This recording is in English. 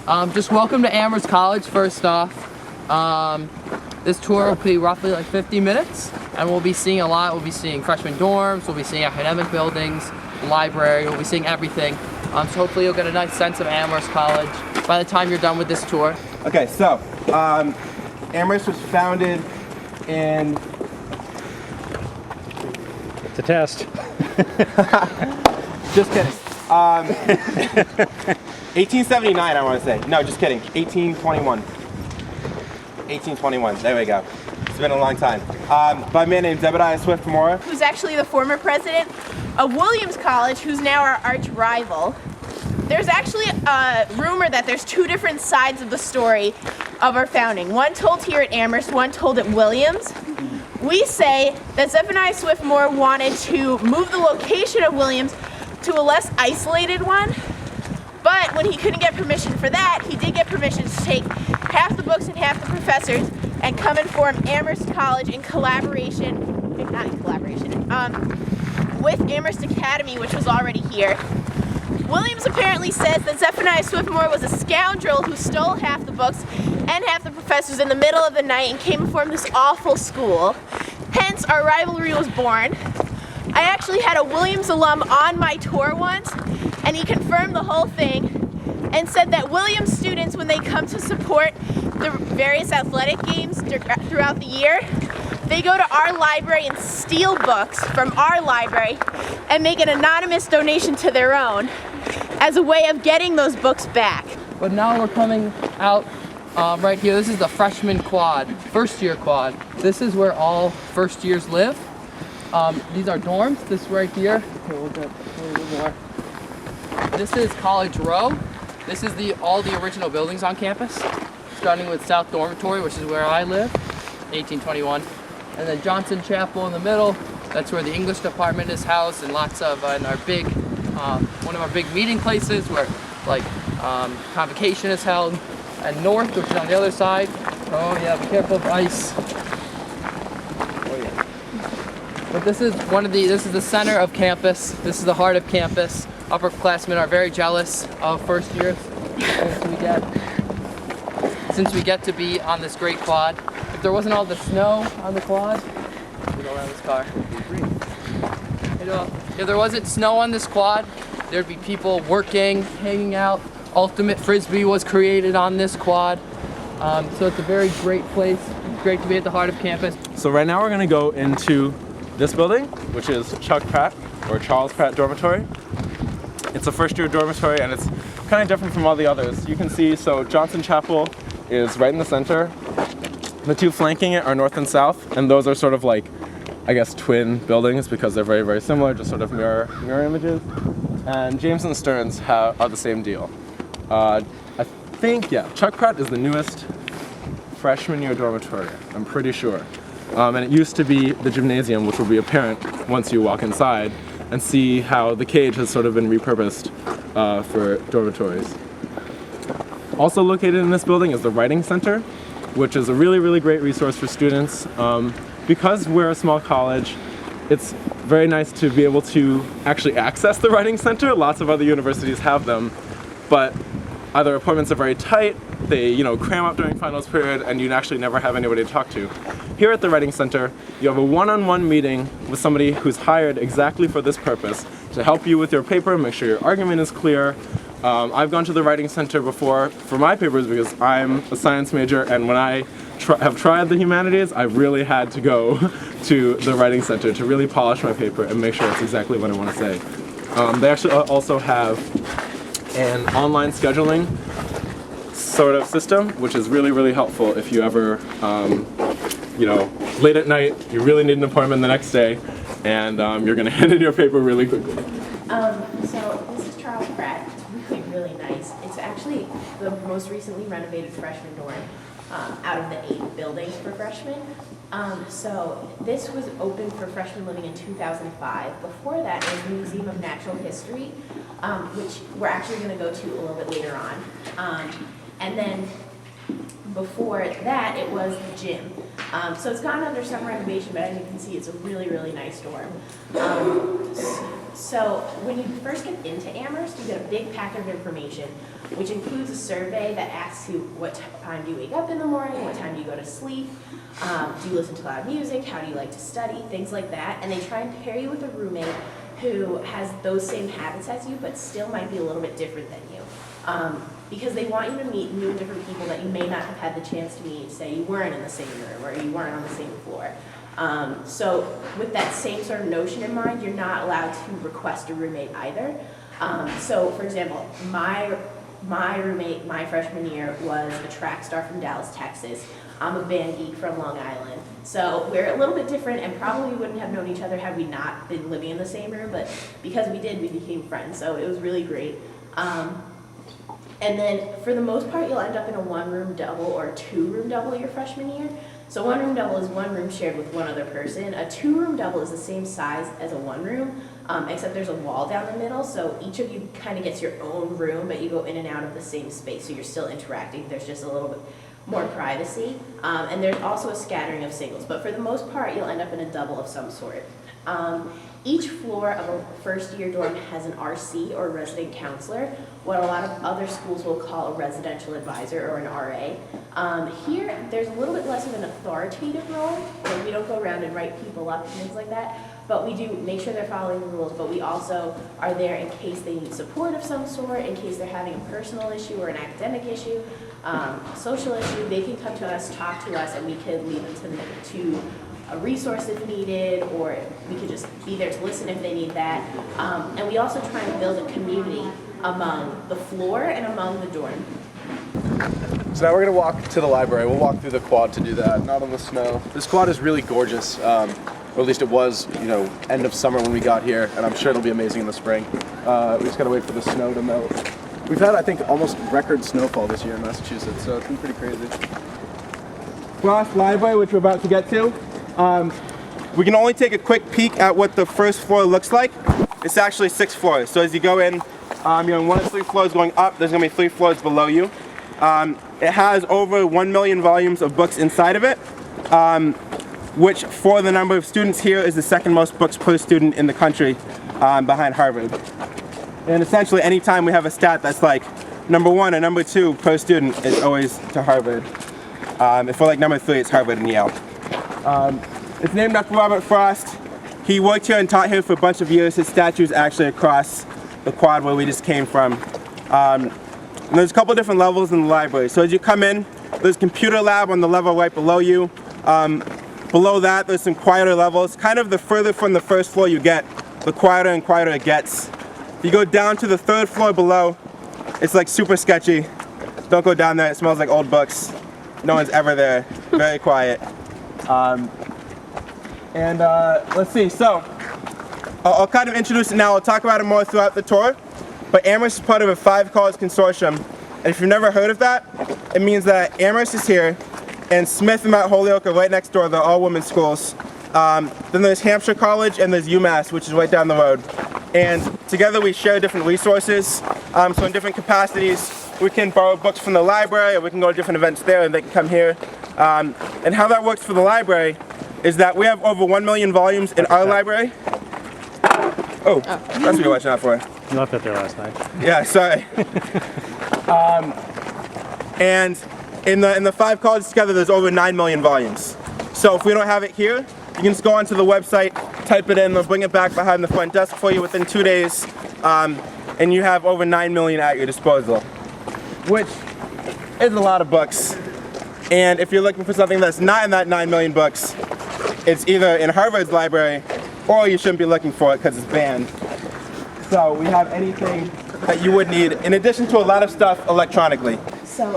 Just welcome to Amherst College, first off. This tour will be roughly like 50 minutes, and we'll be seeing a lot. We'll be seeing freshman dorms, we'll be seeing academic buildings, library, we'll be seeing everything. So hopefully you'll get a nice sense of Amherst College by the time you're done with this tour. Okay, so Amherst was founded in... It's a test. Just kidding. 1879, I want to say. No, just kidding. 1821. 1821. There we go. It's been a long time. By a man named Zebediah Swift Mora, who's actually the former president of Williams College, who's now our arch rival. There's actually a rumor that there's two different sides of the story of our founding. One told here at Amherst, one told at Williams. We say that Zebediah Swift Mora wanted to move the location of Williams to a less isolated one, but when he couldn't get permission for that, he did get permission to take half the books and half the professors and come and form Amherst College in collaboration, not in collaboration, with Amherst Academy, which was already here. Williams apparently says that Zephaniah Swiftmore was a scoundrel who stole half the books and half the professors in the middle of the night and came and formed this awful school. Hence, our rivalry was born. I actually had a Williams alum on my tour once, and he confirmed the whole thing and said that Williams students, when they come to support the various athletic games throughout the year, they go to our library and steal books from our library and make an anonymous donation to their own as a way of getting those books back. But now we're coming out right here. This is the freshman quad, first year quad. This is where all first years live. These are dorms. This right here. We'll get a little bit more. This is College Row. This is all the original buildings on campus, starting with South Dormitory, which is where I live, 1821. And then Johnson Chapel in the middle. That's where the English department is housed, and lots of and our big, one of our big meeting places where like convocation is held. And North, which is on the other side. Oh yeah, be careful of ice. Oh yeah. But this is this is the center of campus. This is the heart of campus. Upperclassmen are very jealous of first years since we get to be on this great quad. If there wasn't all the snow on the quad, we go around this car. If there wasn't snow on this quad, there'd be people working, hanging out. Ultimate Frisbee was created on this quad. So it's a very great place. It's great to be at the heart of campus. So right now we're going to go into this building, which is Chuck Pratt, or Charles Pratt Dormitory. It's a first year dormitory, and it's kind of different from all the others. You can see, so Johnson Chapel is right in the center. The two flanking it are north and south, and those are sort of like, I guess, twin buildings because they're very, very similar, just sort of mirror images. And James and Stearns are the same deal. I think, yeah, Chuck Pratt is the newest freshman year dormitory, I'm pretty sure. And it used to be the gymnasium, which will be apparent once you walk inside and see how the cage has sort of been repurposed for dormitories. Also located in this building is the Writing Center, which is a really, really great resource for students. Because we're a small college, it's very nice to be able to actually access the Writing Center. Lots of other universities have them, but either appointments are very tight, they cram up during finals period, and you actually never have anybody to talk to. Here at the Writing Center, you have a one-on-one meeting with somebody who's hired exactly for this purpose, to help you with your paper, make sure your argument is clear. I've gone to the Writing Center before for my papers because I'm a science major, and when I have tried the humanities, I've really had to go to the Writing Center to really polish my paper and make sure it's exactly what I want to say. They actually also have an online scheduling sort of system, which is really, really helpful if you ever, late at night, you really need an appointment the next day, and you're going to hand in your paper really quickly. So this is Charles Pratt. It's really, really nice. It's actually the most recently renovated freshman dorm out of the 8 buildings for freshmen. So this was open for freshmen living in 2005. Before that, it was the Museum of Natural History, which we're actually going to go to a little bit later on. And then Before that, it was the gym. So it's gone under some renovation, but as you can see, it's a really, really nice dorm. So when you first get into Amherst, you get a big packet of information, which includes a survey that asks you what time do you wake up in the morning, what time do you go to sleep, do you listen to loud music, how do you like to study, things like that. And they try and pair you with a roommate who has those same habits as you, but still might be a little bit different than you. Because they want you to meet new and different people that you may not have had the chance to meet, say you weren't in the same room or you weren't on the same floor. So with that same sort of notion in mind, you're not allowed to request a roommate either. So for example, my roommate my freshman year was a track star from Dallas, Texas. I'm a band geek from Long Island. So we're a little bit different and probably wouldn't have known each other had we not been living in the same room, but because we did, we became friends. So it was really great. And then for the most part, you'll end up in a one-room double or a two-room double your freshman year. So one-room double is one room shared with one other person. A two-room double is the same size as a one-room, except there's a wall down the middle, so each of you kind of gets your own room, but you go in and out of the same space, so you're still interacting. There's just a little bit more privacy. And there's also a scattering of singles, but for the most part, you'll end up in a double of some sort. Each floor of a first-year dorm has an RC, or resident counselor, what a lot of other schools will call a residential advisor, or an RA. Here, there's a little bit less of an authoritative role. We don't go around and write people up and things like that, but we do make sure they're following the rules, but we also are there in case they need support of some sort, in case they're having a personal issue or an academic issue, social issue. They can come to us, talk to us, and we can lead them to a resource if needed, or we could just be there to listen if they need that. And we also try and build a community among the floor and among the dorm. So now we're going to walk to the library. We'll walk through the quad to do that, not on the snow. This quad is really gorgeous, or at least it was, end of summer when we got here, and I'm sure it'll be amazing in the spring. We just got to wait for the snow to melt. We've had, I think, almost record snowfall this year in Massachusetts, so it's been pretty crazy. Frost Library, which we're about to get to. We can only take a quick peek at what the first floor looks like. It's actually 6 floors. So as you go in, you're on 1 of 3 floors going up. There's going to be 3 floors below you. It has over 1 million volumes of books inside of it, which for the number of students here is the second most books per student in the country, behind Harvard. And essentially anytime we have a stat that's like number 1 or number 2 per student, it's always to Harvard. If we're like number 3, it's Harvard and Yale. It's named after Robert Frost. He worked here and taught here for a bunch of years. His statue is actually across the quad where we just came from. And there's a couple different levels in the library. So as you come in, there's a computer lab on the level right below you. Below that, there's some quieter levels. Kind of the further from the first floor you get, the quieter and quieter it gets. If you go down to the 3rd floor below, it's like super sketchy. Don't go down there, it smells like old books. No one's ever there, very quiet. Let's see, so I'll kind of introduce it now. I'll talk about it more throughout the tour. But Amherst is part of a 5-college consortium. And if you've never heard of that, it means that Amherst is here, and Smith and Mount Holyoke are right next door. They're all women's schools. Then there's Hampshire College, and there's UMass, which is right down the road. And together we share different resources. So in different capacities, we can borrow books from the library, or we can go to different events there, and they can come here. And how that works for the library is that we have over 1 million volumes in our library. Oh, that's what you're watching out for. You left it there last night. Yeah, sorry. And in the 5 colleges together, there's over 9 million volumes. So if we don't have it here, you can just go onto the website, type it in, they'll bring it back behind the front desk for you within 2 days, and you have over 9 million at your disposal, which is a lot of books. And if you're looking for something that's not in that 9 million books, it's either in Harvard's library, or you shouldn't be looking for it because it's banned. So we have anything that you would need, in addition to a lot of stuff electronically. So